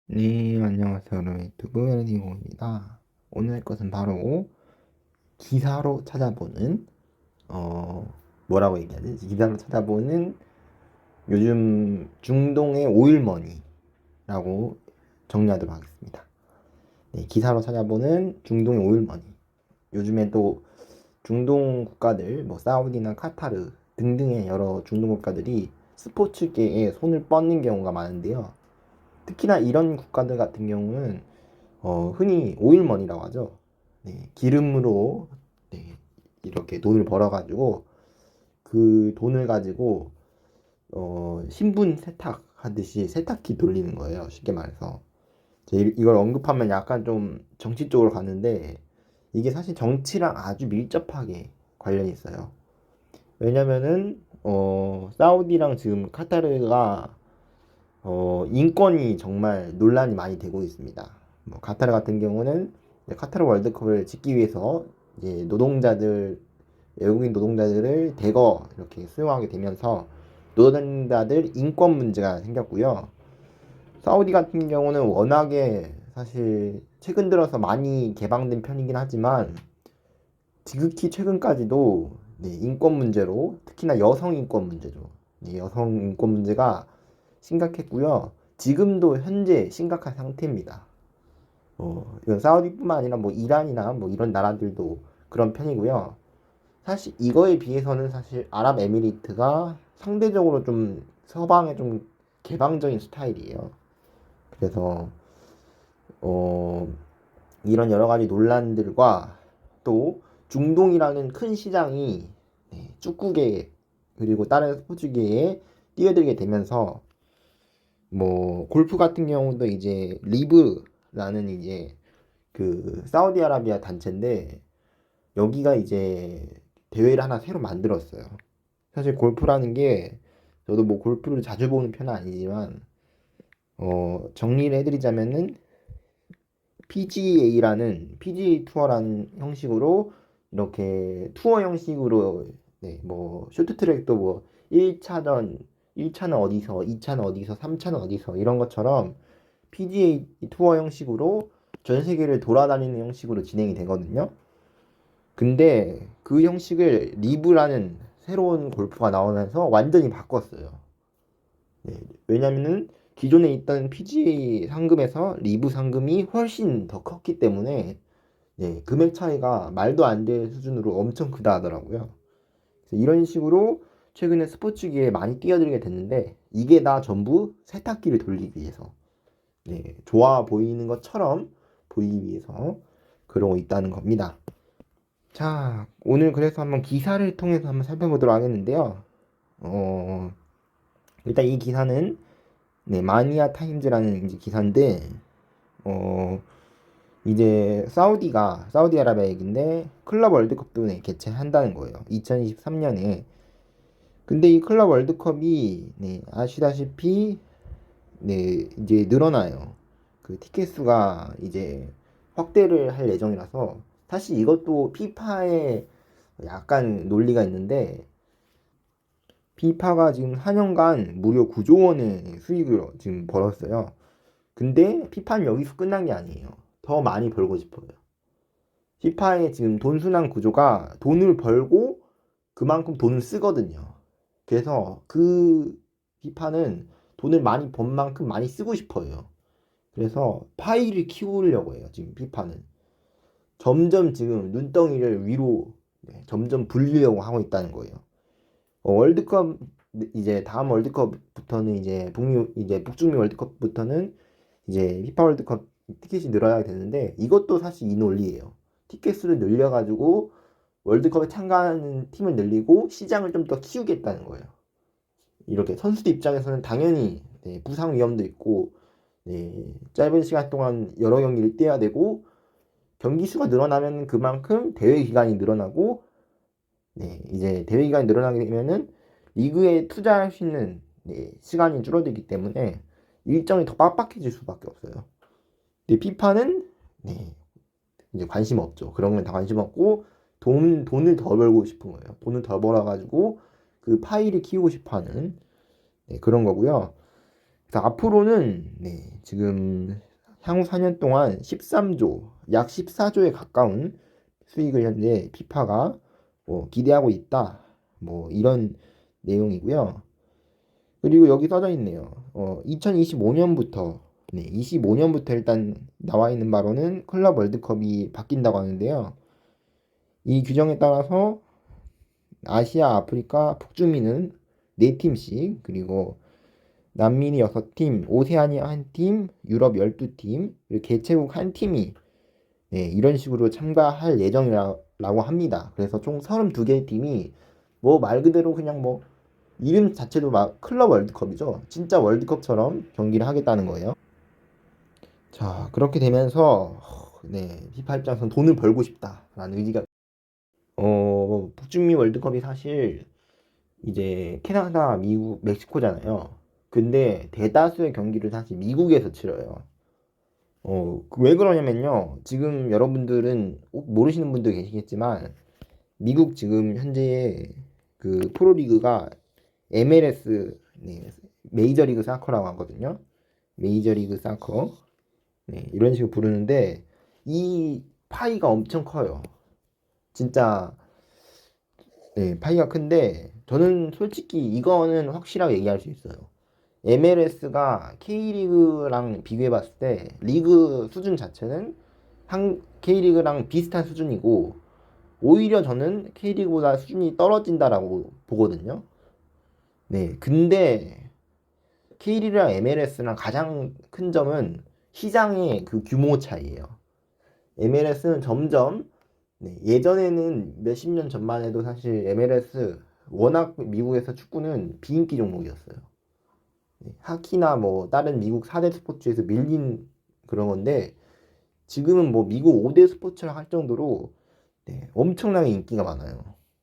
네, 안녕하세요. 유튜브 에르딩고입니다. 오늘 할 것은 바로 기사로 찾아보는, 뭐라고 얘기하지? 기사로 찾아보는 요즘 중동의 오일머니라고 정리하도록 하겠습니다. 네, 기사로 찾아보는 중동의 오일머니. 요즘에 또 중동 국가들, 뭐 사우디나 카타르 등등의 여러 중동 국가들이 스포츠계에 손을 뻗는 경우가 많은데요. 특히나 이런 국가들 같은 경우는 흔히 오일머니라고 하죠. 네, 기름으로 네, 이렇게 돈을 벌어가지고 그 돈을 가지고 신분 세탁하듯이 세탁기 돌리는 거예요. 쉽게 말해서. 이걸 언급하면 약간 좀 정치 쪽으로 가는데 이게 사실 정치랑 아주 밀접하게 관련이 있어요. 왜냐면은 사우디랑 지금 카타르가 인권이 정말 논란이 많이 되고 있습니다. 뭐 카타르 같은 경우는 카타르 월드컵을 짓기 위해서 이제 외국인 노동자들을 대거 이렇게 수용하게 되면서 노동자들 인권 문제가 생겼고요. 사우디 같은 경우는 워낙에 사실 최근 들어서 많이 개방된 편이긴 하지만 지극히 최근까지도 네, 인권 문제로 특히나 여성 인권 문제죠. 네, 여성 인권 문제가 심각했고요. 지금도 현재 심각한 상태입니다. 이건 사우디뿐만 아니라 뭐 이란이나 뭐 이런 나라들도 그런 편이고요. 사실 이거에 비해서는 사실 아랍에미리트가 상대적으로 좀 서방에 좀 개방적인 스타일이에요. 그래서 어, 이런 여러 가지 논란들과 또 중동이라는 큰 시장이 네, 축구계 그리고 다른 스포츠계에 뛰어들게 되면서 뭐 골프 같은 경우도 이제 리브라는 이제 그 사우디아라비아 단체인데 여기가 이제 대회를 하나 새로 만들었어요. 사실 골프라는 게 저도 뭐 골프를 자주 보는 편은 아니지만 정리를 해드리자면은 PGA 투어라는 형식으로 이렇게 투어 형식으로 네, 뭐 쇼트트랙도 뭐 1차전 1차는 어디서 2차는 어디서 3차는 어디서 이런 것처럼 PGA 투어 형식으로 전 세계를 돌아다니는 형식으로 진행이 되거든요. 근데 그 형식을 리브라는 새로운 골프가 나오면서 완전히 바꿨어요. 네, 왜냐면은 기존에 있던 PGA 상금에서 리브 상금이 훨씬 더 컸기 때문에 네, 금액 차이가 말도 안 되는 수준으로 엄청 크다 하더라고요. 그래서 이런 식으로 최근에 스포츠계에 많이 뛰어들게 됐는데 이게 다 전부 세탁기를 돌리기 위해서 네, 좋아 보이는 것처럼 보이기 위해서 그러고 있다는 겁니다. 자, 오늘 그래서 한번 기사를 통해서 한번 살펴보도록 하겠는데요. 어, 일단 이 기사는 네, 마니아 타임즈라는 이제 기사인데 어, 이제 사우디아라비아 얘긴데 클럽 월드컵도 네, 개최한다는 거예요. 2023년에. 근데 이 클럽 월드컵이 네, 아시다시피 네, 이제 늘어나요. 그 티켓 수가 이제 확대를 할 예정이라서 사실 이것도 피파에 약간 논리가 있는데 피파가 지금 4년간 무려 9조 원의 수익을 지금 벌었어요. 근데 피파는 여기서 끝난 게 아니에요. 더 많이 벌고 싶어요. 피파의 지금 돈 순환 구조가 돈을 벌고 그만큼 돈을 쓰거든요. 그래서 그 피파는 돈을 많이 번 만큼 많이 쓰고 싶어요. 그래서 파이를 키우려고 해요. 지금 피파는 점점 지금 눈덩이를 위로 네, 점점 불리려고 하고 있다는 거예요. 월드컵 이제 다음 월드컵부터는 이제 북중미 월드컵부터는 이제 피파 월드컵 티켓이 늘어나게 되는데 이것도 사실 이 논리예요. 티켓 수를 늘려가지고 월드컵에 참가하는 팀을 늘리고 시장을 좀 더 키우겠다는 거예요. 이렇게 선수들 입장에서는 당연히 네, 부상 위험도 있고 네, 짧은 시간 동안 여러 경기를 뛰어야 되고 경기 수가 늘어나면 그만큼 대회 기간이 늘어나고 네, 이제 대회 기간이 늘어나게 되면은 리그에 투자할 수 있는 네, 시간이 줄어들기 때문에 일정이 더 빡빡해질 수밖에 없어요. 근데 피파는 네, 이제 관심 없죠. 그런 건 다 관심 없고 돈을 더 벌고 싶은 거예요. 돈을 더 벌어가지고 그 파이를 키우고 싶어하는 네, 그런 거고요. 그래서 앞으로는 지금 향후 4년 동안 13조, 약 14조에 가까운 수익을 현재 피파가 뭐 기대하고 있다. 뭐 이런 내용이고요. 그리고 여기 써져 있네요. 2025년부터 25년부터 일단 나와 있는 바로는 클럽 월드컵이 바뀐다고 하는데요. 이 규정에 따라서 아시아, 아프리카, 북중미는 4팀씩, 그리고 남미는 6팀, 오세아니아 1팀, 유럽 12팀, 그리고 개최국 1팀이 이런 식으로 참가할 예정이라고 합니다. 그래서 총 32개의 팀이 뭐 말 그대로 그냥 뭐 이름 자체도 막 클럽 월드컵이죠. 진짜 월드컵처럼 경기를 하겠다는 거예요. 자, 그렇게 되면서 피파 입장에서는 돈을 벌고 싶다라는 의지가 북중미 월드컵이 사실 이제 캐나다, 미국, 멕시코잖아요. 근데 대다수의 경기를 사실 미국에서 치러요. 왜 그러냐면요. 지금 여러분들은 모르시는 분도 계시겠지만 미국 지금 현재 그 프로리그가 MLS, 메이저리그 사커라고 하거든요. 메이저리그 사커. 이런 식으로 부르는데 이 파이가 엄청 커요. 진짜 파이가 큰데 저는 솔직히 이거는 확실하게 얘기할 수 있어요. MLS가 K리그랑 비교해 봤을 때 리그 수준 자체는 K리그랑 비슷한 수준이고 오히려 저는 K리그보다 수준이 떨어진다라고 보거든요. 근데 K리그랑 MLS랑 가장 큰 점은 시장의 그 규모 차이예요. MLS는 점점 예전에는 몇십 년 전만 해도 사실 MLS 워낙 미국에서 축구는 비인기 종목이었어요. 하키나 뭐 다른 미국 4대 스포츠에서 밀린 그런 건데 지금은 뭐 미국 5대 스포츠라 할 정도로 엄청나게 인기가 많아요.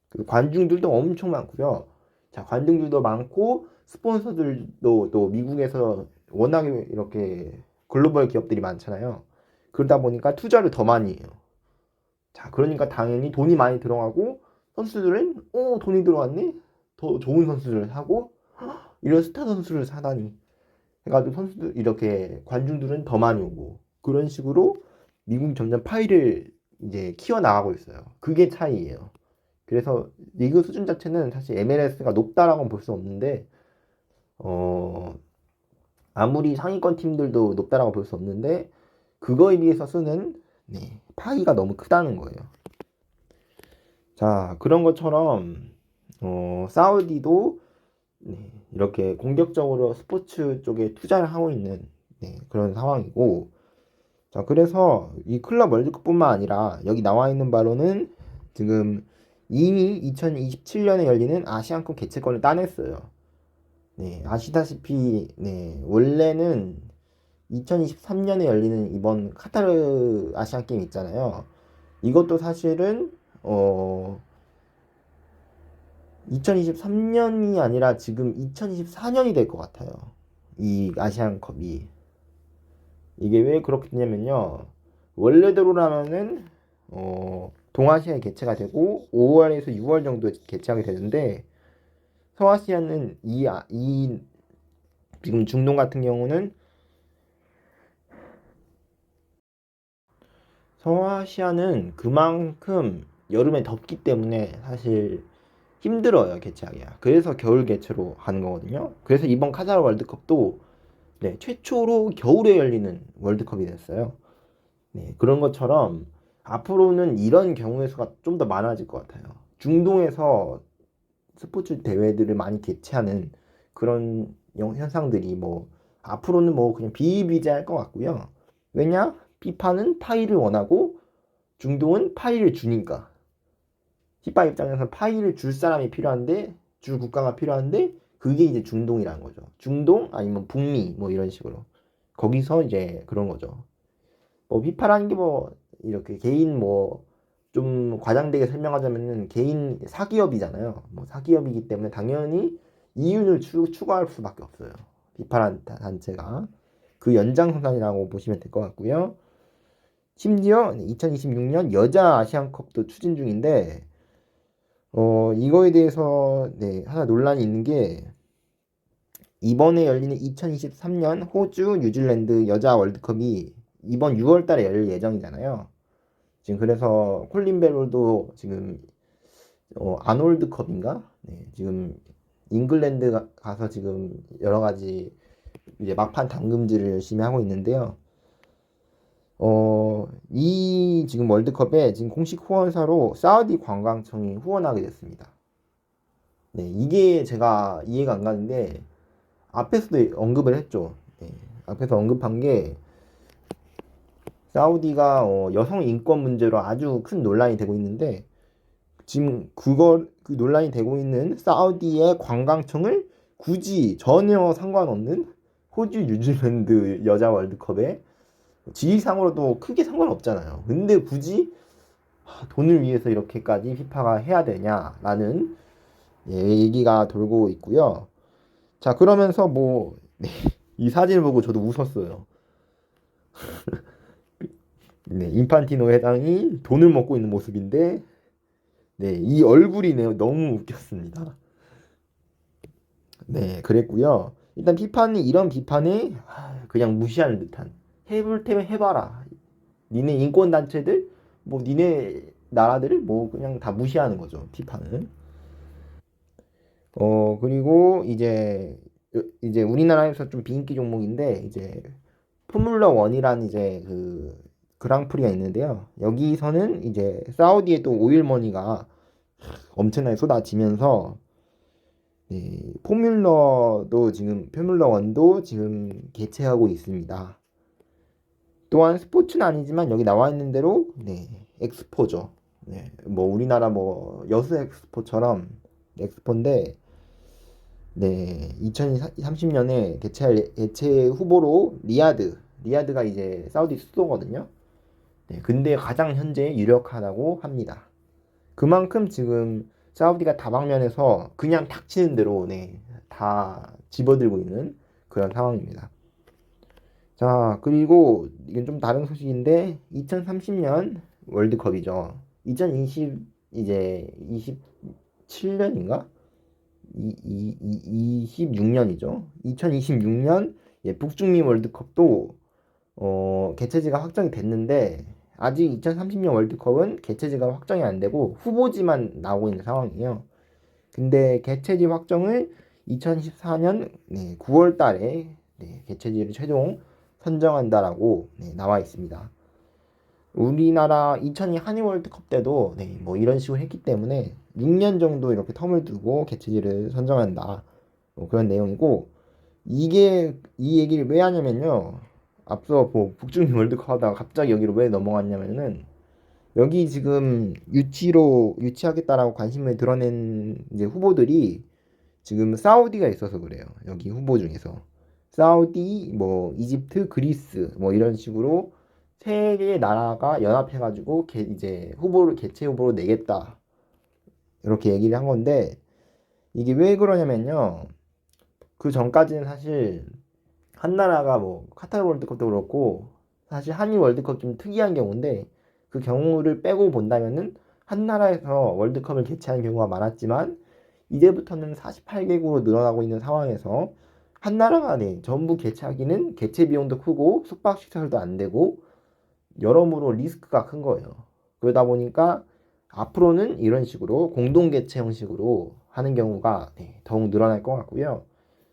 그리고 관중들도 엄청 많고요. 자, 관중들도 많고 스폰서들도 또 미국에서 워낙에 이렇게 글로벌 기업들이 많잖아요. 그러다 보니까 투자를 더 많이 해요. 자, 그러니까 당연히 돈이 많이 들어가고 선수들은 돈이 들어왔네? 더 좋은 선수를 사고 이런 스타 선수를 사다니 해가지고 선수들 이렇게 관중들은 더 많이 오고 그런 식으로 미국이 점점 파이를 이제 키워 나가고 있어요. 그게 차이예요. 그래서 리그 수준 자체는 사실 MLS가 높다라고는 볼 수 없는데 어 아무리 상위권 팀들도 높다라고 볼 수 없는데 그거에 비해서 쓰는 파이가 너무 크다는 거예요. 자, 그런 것처럼 사우디도 이렇게 공격적으로 스포츠 쪽에 투자를 하고 있는 그런 상황이고, 자, 그래서 이 클럽 월드컵뿐만 아니라 여기 나와 있는 바로는 지금 이미 2027년에 열리는 아시안컵 개최권을 따냈어요. 아시다시피 원래는 2023년에 열리는 이번 카타르 아시안 게임 있잖아요. 이것도 사실은 2023년이 아니라 지금 2024년이 될 것 같아요. 이 아시안컵이. 이게 왜 그렇게 되냐면요. 원래대로라면은 동아시아에 개최가 되고 5월에서 6월 정도에 개최하게 되는데 서아시아는 이 지금 중동 같은 경우는 서아시아는 그만큼 여름에 덥기 때문에 사실 힘들어요, 개최하기가. 그래서 겨울 개최로 가는 거거든요. 그래서 이번 카타르 월드컵도 최초로 겨울에 열리는 월드컵이 됐어요. 그런 것처럼 앞으로는 이런 경우의 수가 좀 더 많아질 것 같아요. 중동에서 스포츠 대회들을 많이 개최하는 그런 현상들이 뭐 앞으로는 뭐 그냥 비일비재할 것 같고요. 왜냐? 피파는 파이를 원하고 중동은 파이를 주니까. 피파 입장에서 파이를 줄 사람이 필요한데 줄 국가가 필요한데 그게 이제 중동이라는 거죠. 중동 아니면 북미 뭐 이런 식으로 거기서 이제 그런 거죠. 뭐 피파라는 게 뭐 이렇게 개인 뭐 좀 과장되게 설명하자면은 개인 사기업이잖아요. 뭐 사기업이기 때문에 당연히 이윤을 추구할 수밖에 없어요. 피파라는 단체가 그 연장선상이라고 보시면 될 것 같고요. 심지어 2026년 여자 아시안컵도 추진 중인데 이거에 대해서 하나 논란이 있는 게 이번에 열리는 2023년 호주 뉴질랜드 여자 월드컵이 이번 6월 달에 열릴 예정이잖아요. 지금 그래서 콜린 베롤도 지금 아놀드컵인가? 네, 지금 잉글랜드 가서 지금 여러 가지 이제 막판 담금질을 열심히 하고 있는데요. 이 지금 월드컵에 지금 공식 후원사로 사우디 관광청이 후원하게 됐습니다. 네, 이게 제가 이해가 안 가는데 앞에서도 언급을 했죠. 네, 앞에서 언급한 게 사우디가 여성 인권 문제로 아주 큰 논란이 되고 있는데 지금 그 논란이 되고 있는 사우디의 관광청을 굳이 전혀 상관없는 호주 뉴질랜드 여자 월드컵에 지위상으로도 크게 상관없잖아요. 근데 굳이 돈을 위해서 이렇게까지 피파가 해야 되냐라는 얘기가 돌고 있고요. 자, 그러면서 뭐, 네, 이 사진을 보고 저도 웃었어요. 네, 인판티노 회장이 돈을 먹고 있는 모습인데, 네, 이 얼굴이 너무 웃겼습니다. 네, 그랬고요. 일단 비판이 이런 비판을 그냥 무시하는 듯한 해볼 테면 해봐라. 니네 인권 단체들, 뭐 니네 나라들을 뭐 그냥 다 무시하는 거죠. 비판은. 그리고 이제 우리나라에서 좀 비인기 종목인데 이제 포뮬러 1이라는 이제 그 그랑프리가 있는데요. 여기서는 이제 사우디의 또 오일머니가 엄청나게 쏟아지면서 포뮬러 1도 지금 개최하고 있습니다. 또한 스포츠는 아니지만 여기 나와 있는 대로 엑스포죠. 네, 뭐 우리나라 뭐 여수 엑스포처럼 엑스포인데 2030년에 개최 후보로 리야드가 이제 사우디 수도거든요. 네, 근데 가장 현재 유력하다고 합니다. 그만큼 지금 사우디가 다방면에서 그냥 닥치는 대로 다 집어들고 있는 그런 상황입니다. 자, 그리고 이건 좀 다른 소식인데 2030년 월드컵이죠. 2020 이제 27년인가? 26년이죠. 2026년 북중미 월드컵도 개최지가 확정이 됐는데 아직 2030년 월드컵은 개최지가 확정이 안 되고 후보지만 나오고 있는 상황이에요. 근데 개최지 확정을 2014년 9월 달에 개최지를 최종 선정한다라고 나와 있습니다. 우리나라 2002 한일 월드컵 때도 뭐 이런 식으로 했기 때문에 6년 정도 이렇게 텀을 두고 개최지를 선정한다. 뭐 그런 내용이고 이 얘기를 왜 하냐면요. 앞서 뭐 북중미 월드컵 하다가 갑자기 여기로 왜 넘어갔냐면은 여기 지금 유치하겠다라고 관심을 드러낸 이제 후보들이 지금 사우디가 있어서 그래요. 여기 후보 중에서 사우디, 뭐 이집트, 그리스 뭐 이런 식으로 세 개의 나라가 연합해가지고 이제 개최 후보로 내겠다 이렇게 얘기를 한 건데 이게 왜 그러냐면요. 그 전까지는 사실 한 나라가 뭐 카타르 월드컵도 그렇고 사실 한일 월드컵 좀 특이한 경우인데 그 경우를 빼고 본다면은 한 나라에서 월드컵을 개최하는 경우가 많았지만 이제부터는 48개국으로 늘어나고 있는 상황에서 한 나라가 전부 개최하기는 개최 비용도 크고 숙박 시설도 안 되고 여러모로 리스크가 큰 거예요. 그러다 보니까 앞으로는 이런 식으로 공동 개최 형식으로 하는 경우가 더욱 늘어날 것 같고요.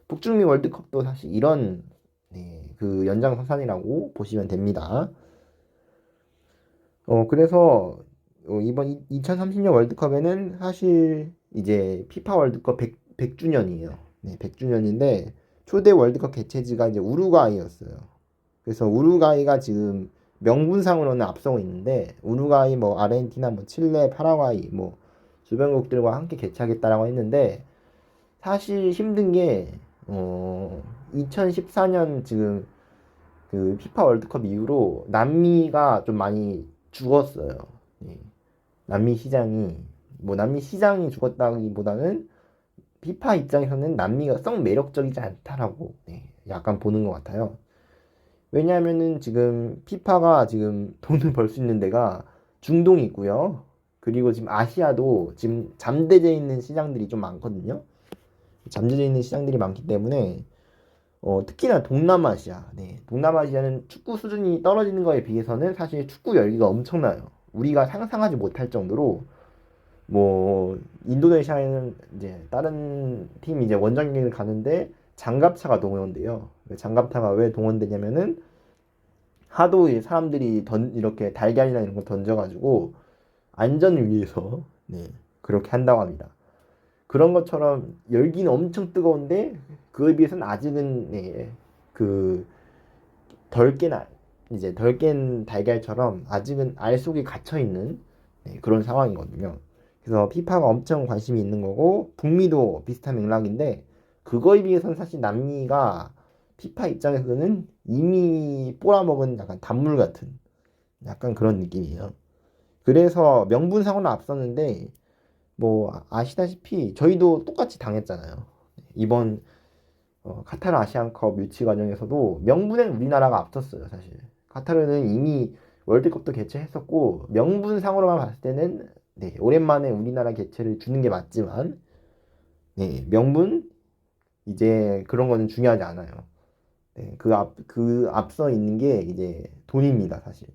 북중미 월드컵도 사실 이런 그 연장선상이라고 보시면 됩니다. 그래서 이번 2030년 월드컵에는 사실 이제 피파 월드컵 100주년이에요. 100주년인데 초대 월드컵 개최지가 이제 우루과이였어요. 그래서 우루과이가 지금 명분상으로는 앞서고 있는데 우루과이 뭐 아르헨티나 뭐 칠레 파라과이 뭐 주변국들과 함께 개최하겠다라고 했는데 사실 힘든 게 2014년 지금 그 피파 월드컵 이후로 남미가 좀 많이 죽었어요. 남미 시장이 죽었다기보다는 피파 입장에서는 남미가 썩 매력적이지 않다라고 약간 보는 것 같아요. 왜냐하면은 지금 피파가 지금 돈을 벌 수 있는 데가 중동이 있고요. 그리고 지금 아시아도 지금 잠재져 있는 시장들이 좀 많거든요. 잠재져 있는 시장들이 많기 때문에 특히나 동남아시아, 네, 동남아시아는 축구 수준이 떨어지는 거에 비해서는 사실 축구 열기가 엄청나요. 우리가 상상하지 못할 정도로 뭐 인도네시아에는 이제 다른 팀 이제 원정 경기를 가는데 장갑차가 동원돼요. 장갑차가 왜 동원되냐면은 하도 이 사람들이 이렇게 달걀이나 이런 거 던져가지고 안전을 위해서 네, 그렇게 한다고 합니다. 그런 것처럼 열기는 엄청 뜨거운데 그에 비해서는 아직은 네, 그 이제 덜 깬 달걀처럼 아직은 알 속에 갇혀 있는 네, 그런 상황이거든요. 그래서 피파가 엄청 관심이 있는 거고 북미도 비슷한 맥락인데 그거에 비해서는 사실 남미가 피파 입장에서는 이미 꼬라먹은 약간 단물 같은 약간 그런 느낌이에요. 그래서 명분상으로 앞섰는데 뭐 아시다시피 저희도 똑같이 당했잖아요. 이번 카타르 아시안컵 유치 과정에서도 명분은 우리나라가 앞섰어요, 사실. 카타르는 이미 월드컵도 개최했었고 명분상으로만 봤을 때는 네, 오랜만에 우리나라 개최를 주는 게 맞지만 네, 명분 이제 그런 거는 중요하지 않아요. 네, 그 앞서 있는 게 이제 돈입니다, 사실.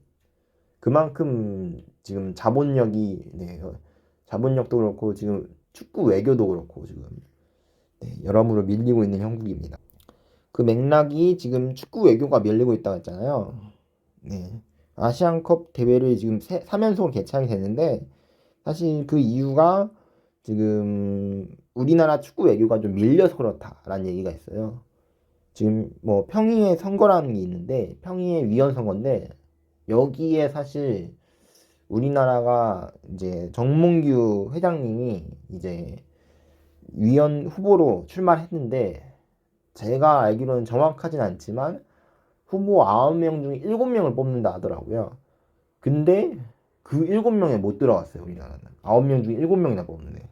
그만큼 지금 자본력이 네, 자본력도 그렇고 지금 축구 외교도 그렇고 지금 네, 여러모로 밀리고 있는 형국입니다. 그 맥락이 지금 축구 외교가 밀리고 있다고 했잖아요. 네. 아시안컵 대회를 지금 3연속으로 개최하게 됐는데 사실 그 이유가 지금 우리나라 축구 외교가 좀 밀려서 그렇다라는 얘기가 있어요. 지금 뭐 평의회 선거라는 게 있는데 평의회 위원 선거인데 여기에 사실 우리나라가 이제 정몽규 회장님이 이제 위원 후보로 출마했는데 제가 알기로는 정확하진 않지만 후보 9명 중에 7명을 뽑는다 하더라고요. 근데 그 7명에 못 들어갔어요, 우리나라는. 9명 중에 7명이나 뽑는데.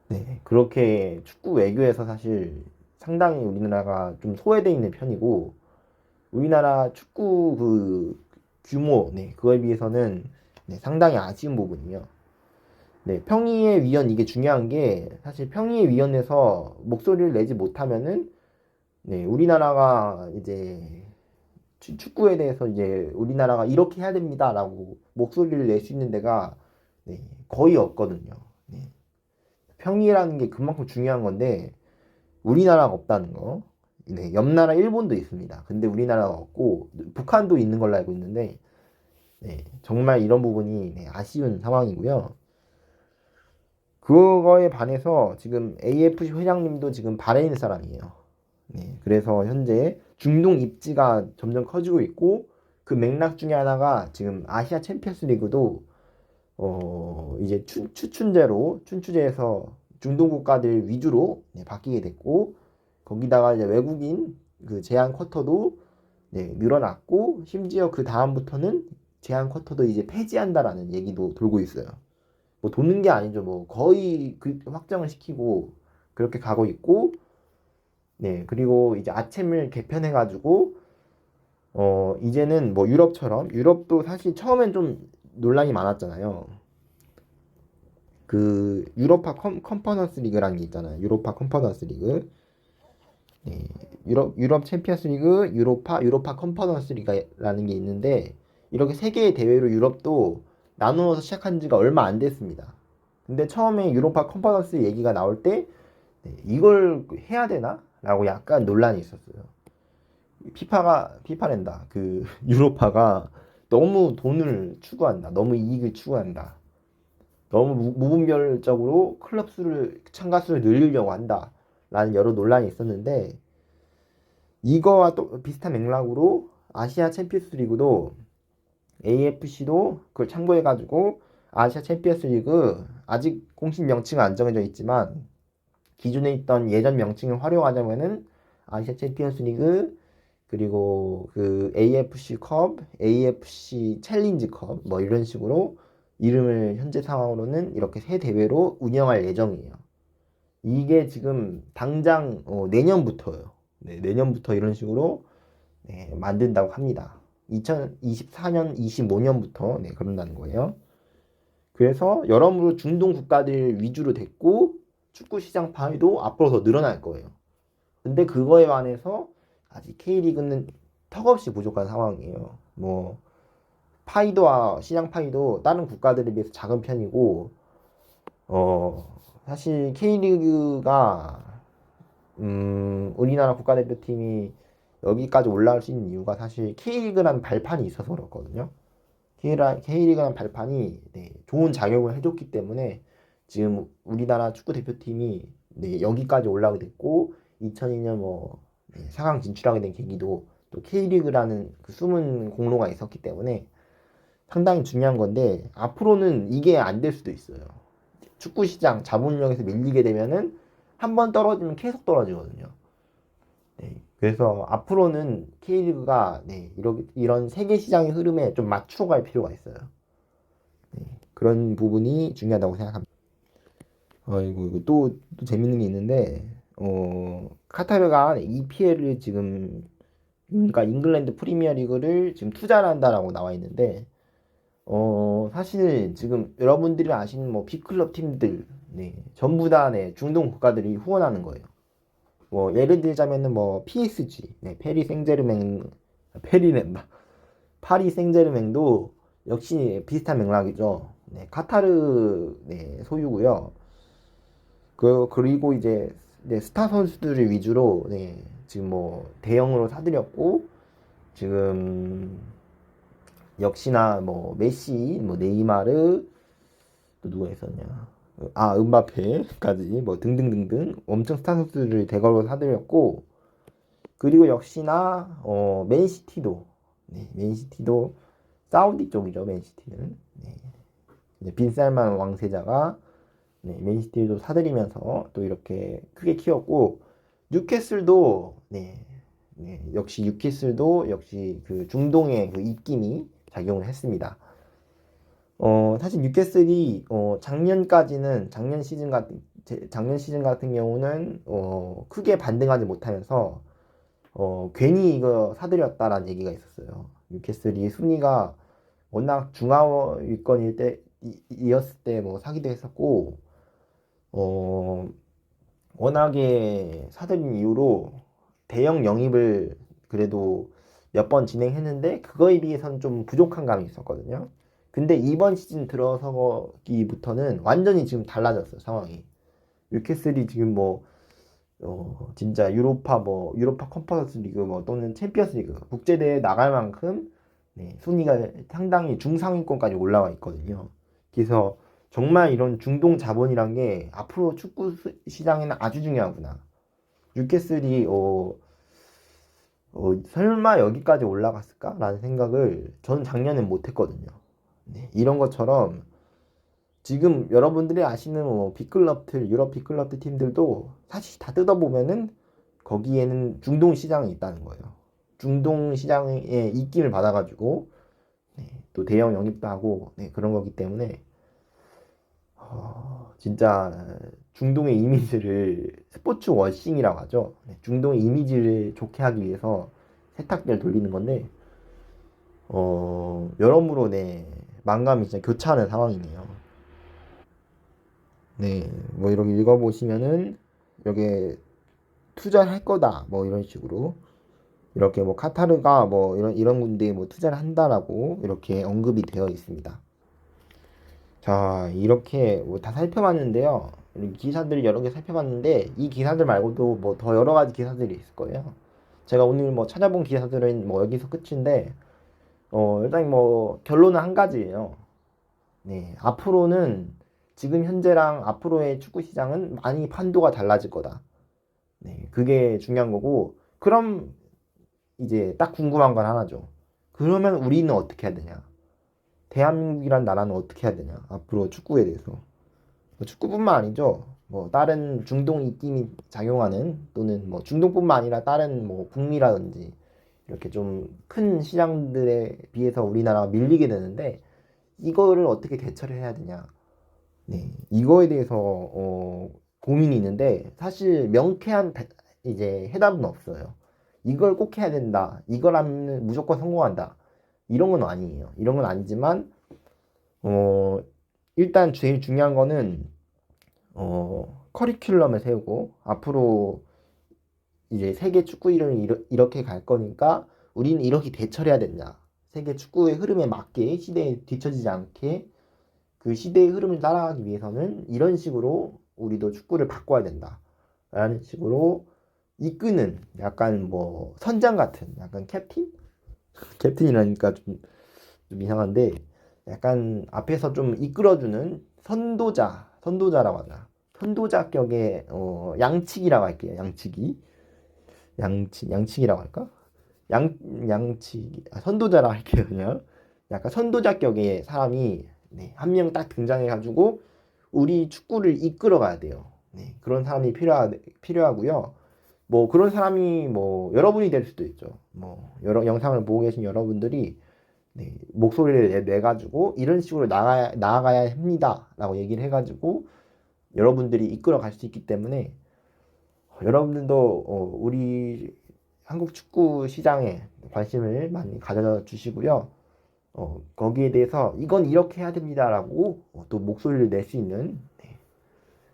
네, 그렇게 축구 외교에서 사실 상당히 우리나라가 좀 소외되어 있는 편이고, 우리나라 축구 그 규모, 네, 그거에 비해서는 네, 상당히 아쉬운 부분이요. 네, 평의회 위원 이게 중요한 게 사실 평의회 위원회에서 목소리를 내지 못하면은 네, 우리나라가 이제 축구에 대해서 이제 우리나라가 이렇게 해야 됩니다라고 목소리를 낼 수 있는 데가 네, 거의 없거든요. 네. 평의라는 게 그만큼 중요한 건데 우리나라가 없다는 거. 네, 옆 나라 일본도 있습니다. 근데 우리나라가 없고 북한도 있는 걸로 알고 있는데 네, 정말 이런 부분이 네, 아쉬운 상황이고요. 그거에 반해서 지금 AFC 회장님도 지금 바레인 사람이에요. 네, 그래서 현재 중동 입지가 점점 커지고 있고 그 맥락 중에 하나가 지금 아시아 챔피언스 리그도 이제 춘추제에서 중동 국가들 위주로 네, 바뀌게 됐고 거기다가 이제 외국인 그 제한 쿼터도 네, 늘어났고 심지어 그 다음부터는 제한 쿼터도 이제 폐지한다라는 얘기도 돌고 있어요. 뭐 도는 게 아니죠. 뭐 거의 그 확정을 시키고 그렇게 가고 있고 네, 그리고 이제 아챔을 개편해가지고, 이제는 뭐 유럽도 사실 처음엔 좀 논란이 많았잖아요. 그, 컨퍼런스 리그라는 게 있잖아요. 유로파 컨퍼런스 리그. 네, 유럽 챔피언스 리그, 유로파 컨퍼런스 리그라는 게 있는데, 이렇게 세 개의 대회로 유럽도 나누어서 시작한 지가 얼마 안 됐습니다. 근데 처음에 유로파 컨퍼런스 얘기가 나올 때, 네, 이걸 해야 되나? 라고 약간 논란이 있었어요. 피파랜다. 그 유로파가 너무 돈을 추구한다. 너무 이익을 추구한다. 너무 무분별적으로 클럽 수를 참가 수를 늘리려고 한다. 라는 여러 논란이 있었는데 이거와 또 비슷한 맥락으로 아시아 챔피언스 리그도 AFC도 그걸 참고해 가지고 아시아 챔피언스 리그 아직 공식 명칭은 안 정해져 있지만 기존에 있던 예전 명칭을 활용하자면은 아시아 챔피언스 리그 그리고 그 AFC 컵, AFC 챌린지 컵, 뭐 이런 식으로 이름을 현재 상황으로는 이렇게 세 대회로 운영할 예정이에요. 이게 지금 당장 내년부터요. 네, 내년부터 이런 식으로 네, 만든다고 합니다. 2024년, 25년부터 네, 그런다는 거예요. 그래서 여러모로 중동 국가들 위주로 됐고 축구 시장 파이도 앞으로 더 늘어날 거예요. 근데 그거에 반해서 아직 K리그는 턱없이 부족한 상황이에요. 뭐 파이도와 시장 파이도 다른 국가들에 비해서 작은 편이고 사실 K리그가 우리나라 국가대표팀이 여기까지 올라올 수 있는 이유가 사실 K리그라는 발판이 있어서 그렇거든요. K리그라는 발판이 네, 좋은 작용을 해줬기 때문에 지금 우리나라 축구 대표팀이 네, 여기까지 올라오게 됐고 2002년 뭐 4강 진출하게 된 계기도 또 K리그라는 그 숨은 공로가 있었기 때문에 상당히 중요한 건데 앞으로는 이게 안 될 수도 있어요. 축구 시장 자본력에서 밀리게 되면은 한 번 떨어지면 계속 떨어지거든요. 네, 그래서 앞으로는 K리그가 네, 이런 세계 시장의 흐름에 좀 맞추어 갈 필요가 있어요. 네, 그런 부분이 중요하다고 생각합니다. 이거 또 재밌는 게 있는데, 카타르가 EPL을 지금, 그러니까 잉글랜드 프리미어 리그를 지금 투자를 한다라고 나와 있는데, 사실 지금 여러분들이 아시는 뭐 B클럽 팀들, 네, 전부 다 네, 중동 국가들이 후원하는 거예요. 뭐 예를 들자면은 뭐 PSG, 네, 페리랜다. 파리 생제르맹도 역시 비슷한 맥락이죠. 네, 카타르 네, 소유고요. 그리고 이제 네, 스타 선수들을 위주로 네, 지금 뭐 대형으로 사들였고 지금 역시나 뭐 메시, 뭐 네이마르 또 누가 있었냐? 음바페까지 뭐 등등등등 엄청 스타 선수들을 대거로 사들였고 그리고 역시나 맨시티도 네, 맨시티도 사우디 쪽이죠. 맨시티는 네, 빈 살만 왕세자가 네, 맨시티도 사들이면서 또 이렇게 크게 키웠고 뉴캐슬도 네, 역시 뉴캐슬도 역시 그 중동의 그 입김이 작용을 했습니다. 사실 뉴캐슬이 작년 시즌 같은 경우는 크게 반등하지 못하면서 괜히 이거 사들였다라는 얘기가 있었어요. 뉴캐슬이 순위가 워낙 중하위권일 때 이었을 때 뭐 사기도 했었고 어 워낙에 사들인 이후로 대형 영입을 그래도 몇 번 진행했는데 그거에 비해서는 좀 부족한 감이 있었거든요. 근데 이번 시즌 들어서기부터는 완전히 지금 달라졌어요, 상황이. 뉴캐슬이 지금 뭐 진짜 유로파 컨퍼런스 리그 뭐 또는 챔피언스 리그 국제대회 나갈 만큼 네, 순위가 상당히 중상위권까지 올라와 있거든요. 그래서 정말 이런 중동 자본이란 게 앞으로 축구 시장에는 아주 중요하구나. 뉴캐슬이 설마 여기까지 올라갔을까라는 생각을 저는 작년엔 못했거든요. 네, 이런 것처럼 지금 여러분들이 아시는 뭐 빅클럽들, 유럽 빅클럽들 팀들도 사실 다 뜯어보면은 거기에는 중동 시장이 있다는 거예요. 중동 시장의 입김을 받아가지고 네, 또 대형 영입도 하고 네, 그런 거기 때문에 진짜 중동의 이미지를 스포츠 워싱이라고 하죠. 네, 중동의 이미지를 좋게 하기 위해서 세탁기를 돌리는 건데 여러모로 네 만감이 진짜 교차하는 상황이네요. 네, 뭐 이렇게 읽어보시면은 여기에 투자할 거다 뭐 이런 식으로 이렇게 뭐 카타르가 뭐 이런 군데에 뭐 투자를 한다라고 이렇게 언급이 되어 있습니다. 자, 이렇게 뭐 다 살펴봤는데요. 기사들을 여러 개 살펴봤는데 이 기사들 말고도 뭐 더 여러 가지 기사들이 있을 거예요. 제가 오늘 뭐 찾아본 기사들은 뭐 여기서 끝인데 일단 뭐 결론은 한 가지예요. 네, 앞으로는 지금 현재랑 앞으로의 축구 시장은 많이 판도가 달라질 거다. 네, 그게 중요한 거고 그럼 이제 딱 궁금한 건 하나죠. 그러면 우리는 어떻게 해야 되냐? 대한민국이란 나라는 어떻게 해야 되냐? 앞으로 축구에 대해서. 뭐 축구뿐만 아니죠. 뭐 다른 중동 입김이 작용하는 또는 뭐 중동뿐만 아니라 다른 뭐 북미라든지 이렇게 좀 큰 시장들에 비해서 우리나라가 밀리게 되는데 이거를 어떻게 대처를 해야 되냐? 네, 이거에 대해서 고민이 있는데 사실 이제 해답은 없어요. 이걸 꼭 해야 된다. 이걸 하면 무조건 성공한다. 이런 건 아니에요. 이런 건 아니지만 어, 일단 제일 중요한 거는 커리큘럼을 세우고 앞으로 이제 세계 축구 이름이 이렇게 갈 거니까 우리는 이렇게 대처를 해야 된다. 세계 축구의 흐름에 맞게 시대에 뒤처지지 않게 그 시대의 흐름을 따라가기 위해서는 이런 식으로 우리도 축구를 바꿔야 된다. 라는 식으로 이끄는 약간 뭐 선장 같은 약간 캡틴? 캡틴이라니까 좀 이상한데 약간 앞에서 좀 이끌어주는 선도자라고 하나. 선도자격의 양치기라고 할게요. 양치기라고 할까? 양치기, 선도자라 할게요, 그냥. 약간 선도자격의 사람이 네, 한 명 딱 등장해가지고 우리 축구를 이끌어 가야 돼요. 네, 그런 사람이 필요하고요. 뭐 그런 사람이 뭐 여러분이 될 수도 있죠. 뭐 여러 영상을 보고 계신 여러분들이 네, 목소리를 내가지고 이런 식으로 나아가야 합니다라고 얘기를 해가지고 여러분들이 이끌어 갈 수 있기 때문에 여러분들도 우리 한국 축구 시장에 관심을 많이 가져주시고요. 거기에 대해서 이건 이렇게 해야 됩니다라고 또 목소리를 낼 수 있는 네,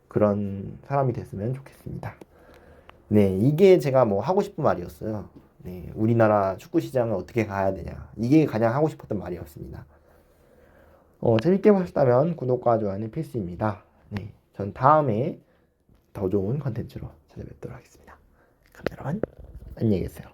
그런 사람이 됐으면 좋겠습니다. 네, 이게 제가 뭐 하고 싶은 말이었어요. 네, 우리나라 축구 시장을 어떻게 가야 되냐. 이게 가장 하고 싶었던 말이었습니다. 재밌게 보셨다면 구독과 좋아요는 필수입니다. 네, 전 다음에 더 좋은 컨텐츠로 찾아뵙도록 하겠습니다. 그럼 여러분, 안녕히 계세요.